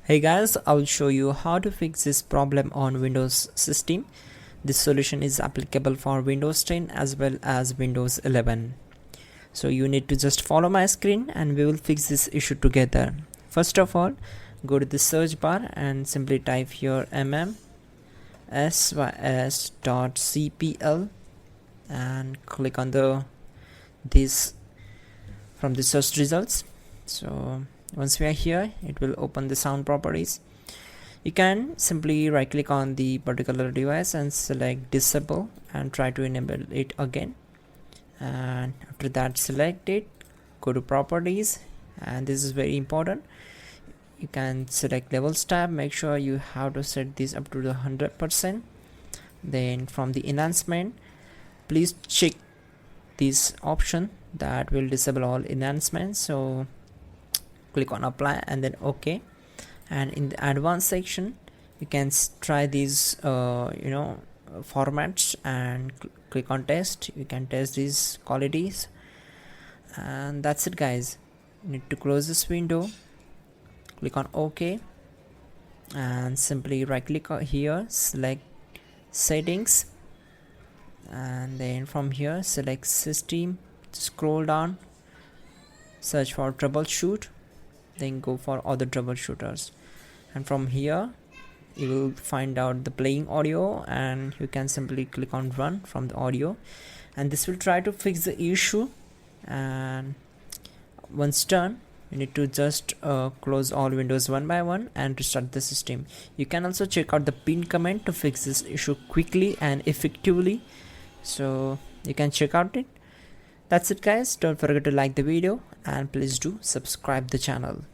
Hey guys, I'll show you how to fix this problem on Windows system. This solution is applicable for Windows 10 as well as Windows 11. So you need to just follow my screen and we will fix this issue together. First of all, go to the search bar and simply type here sys.cpl and click on this from the search results. So once we are here, it will open the sound properties. You can simply right click on the particular device and select disable and try to enable it again, and after that select it, go to properties, and this is very important. You can select levels tab, make sure you have to set this up to the 100%. Then from the enhancement, please check this option that will disable all enhancements. So click on apply and then OK, and in the advanced section you can try these formats and click on test. You can test these qualities, and that's it guys. You need to close this window, click on OK, and simply right click here, select settings, and then from here select system, scroll down, search for troubleshoot, then go for other troubleshooters, and from here you will find out the playing audio, and you can simply click on run from the audio, and this will try to fix the issue. And once done, you need to just close all windows one by one and restart the system. You can also check out the pin command to fix this issue quickly and effectively, so you can check out it. That's it guys, don't forget to like the video and please do subscribe the channel.